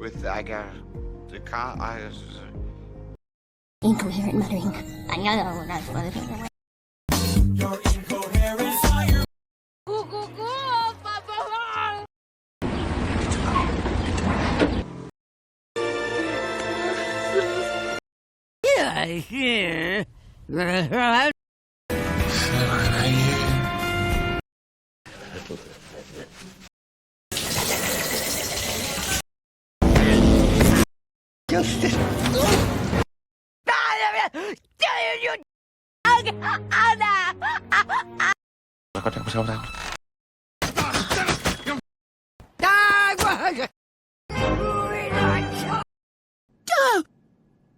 with I got the car. Incoherent muttering. You're incoherent.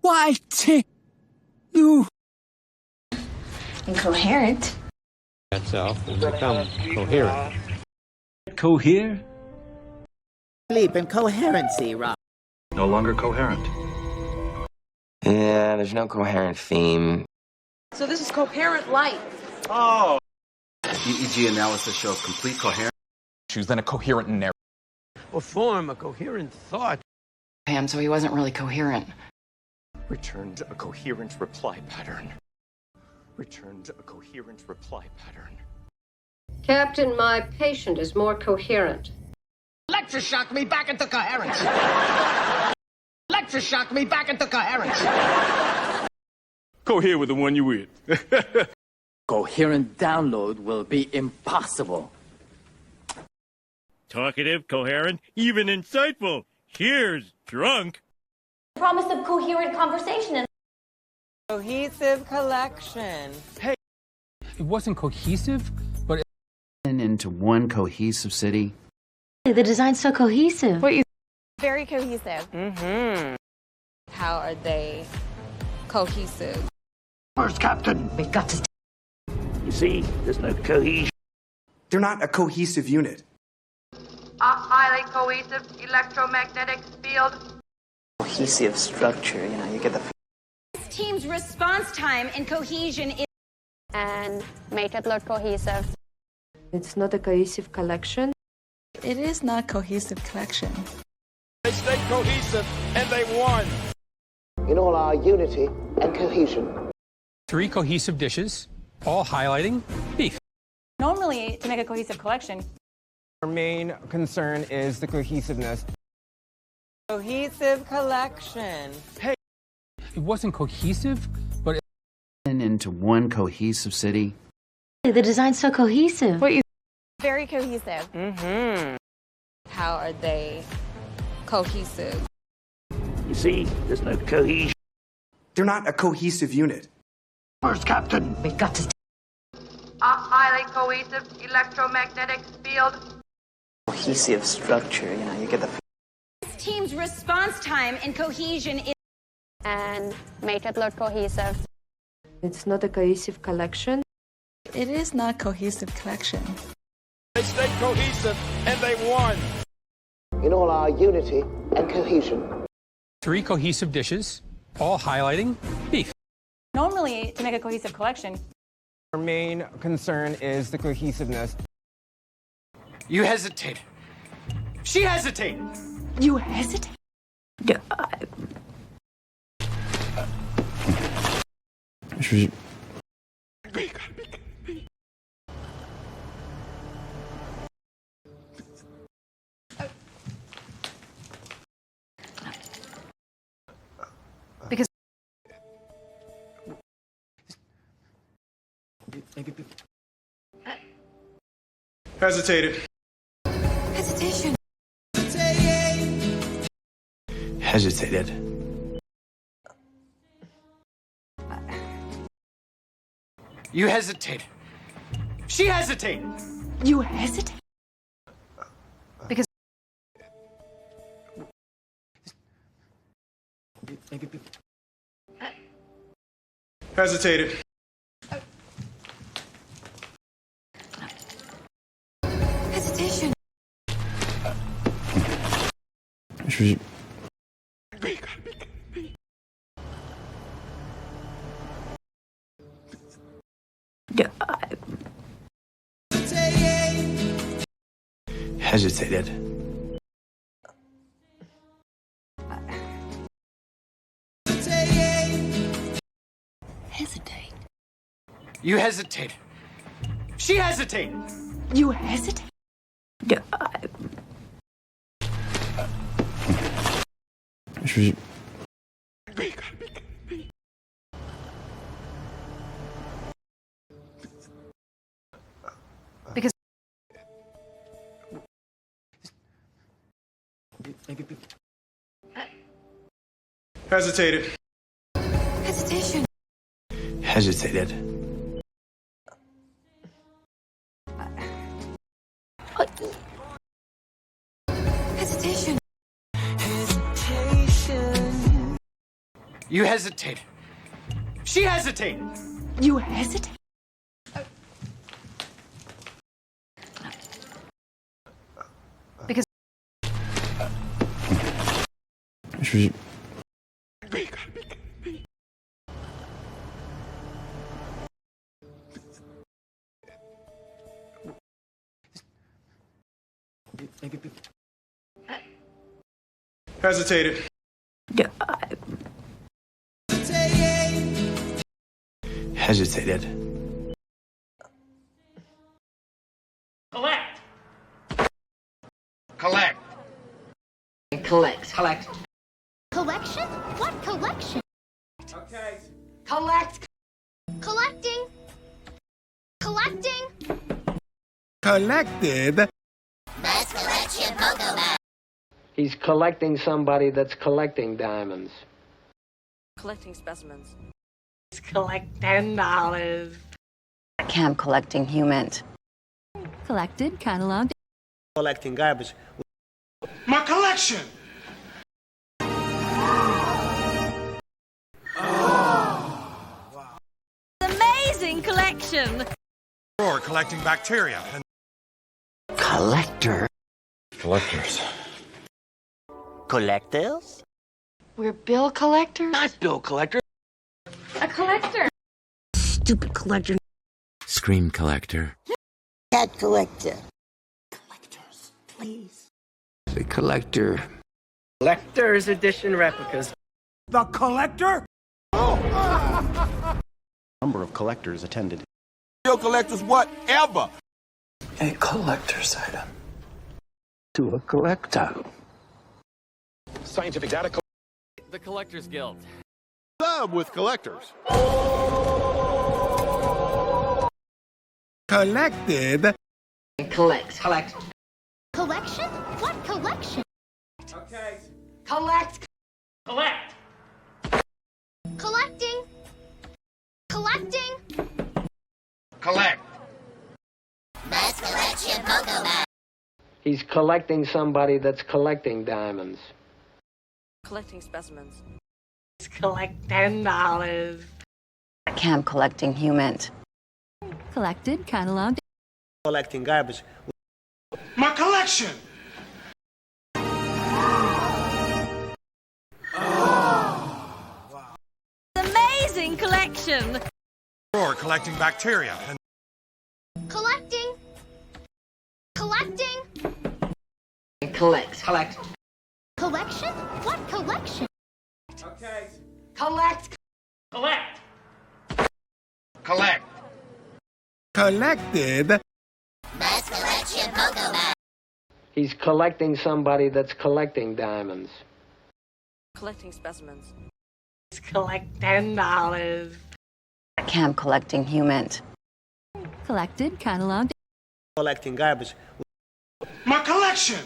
Why, you Incoherent. Itself will become coherent. cohere? Sleep and coherency, Rob. No longer coherent. Yeah, there's no coherent theme. So this is coherent light. Oh! EEG analysis shows complete coherence. Then a coherent narrative. Or form a coherent thought. Pam, so he wasn't really coherent. Returned a coherent reply pattern. Returned a coherent reply pattern. Captain, my patient is more coherent. Electroshock me back into coherence. Electroshock me back into coherence. Cohere with the one you with. Coherent download will be impossible. Talkative, coherent, even insightful. Here's drunk. Promise of coherent conversation and Cohesive collection. Hey, it wasn't cohesive, but Into one cohesive city. the design's so cohesive. What you very cohesive. Mm-hmm. How are they cohesive? Where's Captain? We've got to You see, there's no cohesion. They're not a cohesive unit. A highly cohesive electromagnetic field. Cohesive structure, you get the... This team's response time and cohesion is And make it look cohesive. It's not a cohesive collection. It is not a cohesive collection. They stayed cohesive and they won. In all our unity and cohesion. 3 cohesive dishes, all highlighting beef. Normally, to make a cohesive collection, Our main concern is the cohesiveness. Cohesive collection. Hey, it wasn't cohesive, but Into one cohesive city. the design's so cohesive. What you Very cohesive. Mm-hmm. How are they cohesive? You see, there's no cohesion. They're not a cohesive unit. Where's Captain? We've got to A highly cohesive electromagnetic field. Cohesive structure, you get the... This team's response time and cohesion is And make it look cohesive. It's not a cohesive collection. it is not a cohesive collection. They stayed cohesive and they won. In all our unity and cohesion. 3 cohesive dishes, all highlighting beef. Normally, to make a cohesive collection, Our main concern is the cohesiveness. You hesitated. She hesitated. you hesitate. because Hesitated. hesitation. Hesitated. You hesitated. She hesitated. You hesitate. Because Hesitated. hesitation. Hesitated. You hesitated. She hesitated. You hesitate? Because Hesitated. Hesitation. Hesitated. Hesitation. You hesitated. She hesitated. You hesitate? because Hesitated. Hesitated. Collect. Collect. Collect. Collect. Collection? What collection? Okay. Collect. Collecting. Collecting. Collected. He's collecting somebody that's collecting diamonds. collecting specimens. Collect $10. Camp collecting humans. Collected, cataloged. Collecting garbage. My collection. Amazing collection. Or collecting bacteria and Collector. Collectors. Collectors? We're bill collectors? Not bill collector. A collector. Stupid collector. Screen collector. Cat collector. Collectors, please. The collector. Collector's edition replicas. the collector. Number of collectors attended. Real collectors, whatever. A collector's item. To a collector. Scientific data. The Collectors Guild. Love with collectors. Collected. Collect. Collect. Collection? What collection? Okay. Collect. Collect. Collecting. Collecting. Collect. He's collecting somebody that's collecting diamonds. Collecting specimens. Collect $10. Camp collecting humans. Collected, cataloged. Collecting garbage. My collection. Amazing collection. Or collecting bacteria and Collecting. Collecting. Collect. Collect. Collection? What collection? okay. Collect. Collect. Collect. Collected. He's collecting somebody that's collecting diamonds. Collecting specimens. Collect $10. Camp collecting humans. Collected, cataloged. Collecting garbage. My collection.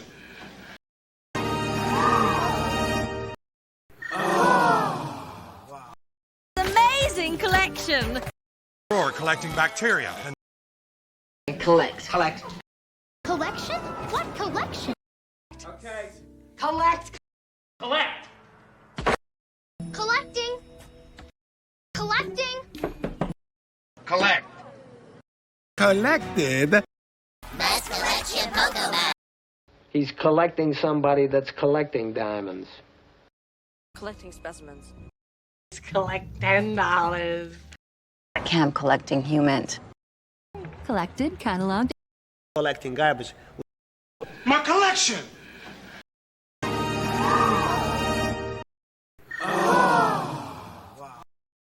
Amazing collection. Or collecting bacteria and Collect. Collect. Collection? What collection? okay. Collect. Collect. Collecting. Collecting. Collect. Collected. He's collecting somebody that's collecting diamonds. Collecting specimens. Collect $10. Camp collecting humans. Collected, cataloged. Collecting garbage. My collection.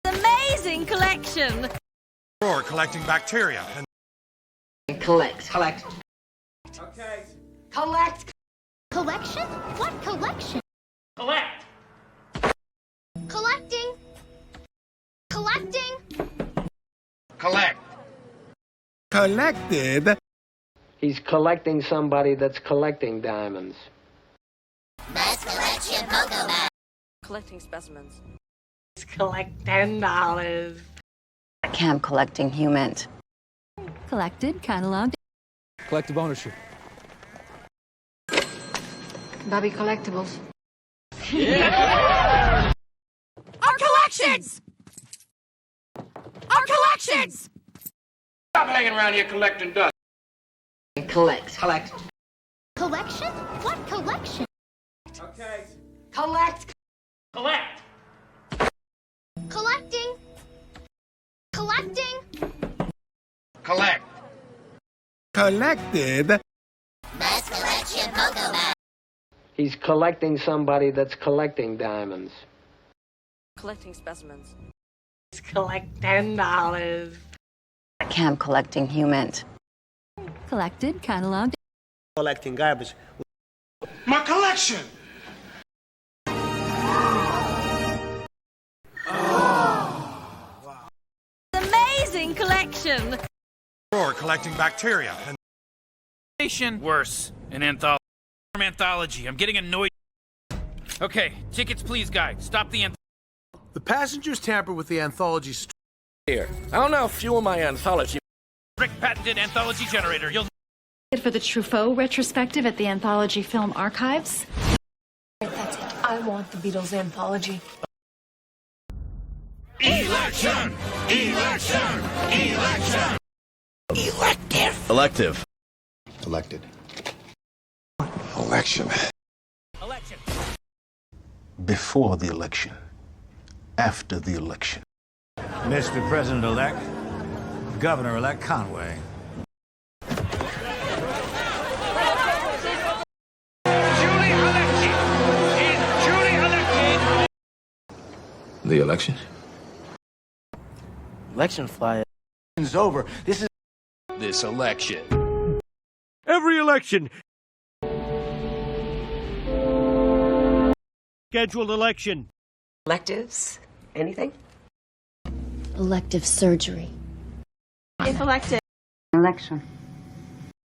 Amazing collection. Or Or collecting bacteria and Collect. Okay. Collect. Collection? What collection? Collect. Collecting. Collecting. Collect. Collected. He's collecting somebody that's collecting diamonds. Best collection COCA. Collecting specimens. Collect $10. Camp collecting human. Collected, cataloged. Collective ownership. Bobby Collectibles. Our collections! Our collections! Stop hanging around here collecting dust. Collect. Collection? What collection? Okay. Collect. Collect. Collecting. Collecting. Collect. Collected. Best collection COCA. He's collecting somebody that's collecting diamonds. Collecting specimens. Collect $10. Camp collecting human. Collected, cataloged. Collecting garbage. My collection. Amazing collection! Or collecting bacteria and Worse. An anthology. I'm getting annoyed. Okay, tickets please, guy. Stop the The passengers tamper with the anthology Here, I'll now fuel my anthology. Rick patented anthology generator. You'll For the Truffaut retrospective at the Anthology Film Archives. That's it. I want the Beatles anthology. Election! Election! Election! Elective. Elected. election. Election. Before the election. After the election. Mr. President-elect, Governor-elect Conway. The election? Election flyer. It's over. This is This election. Every election. Scheduled election. Electives? Anything? Elective surgery. If elected. Election.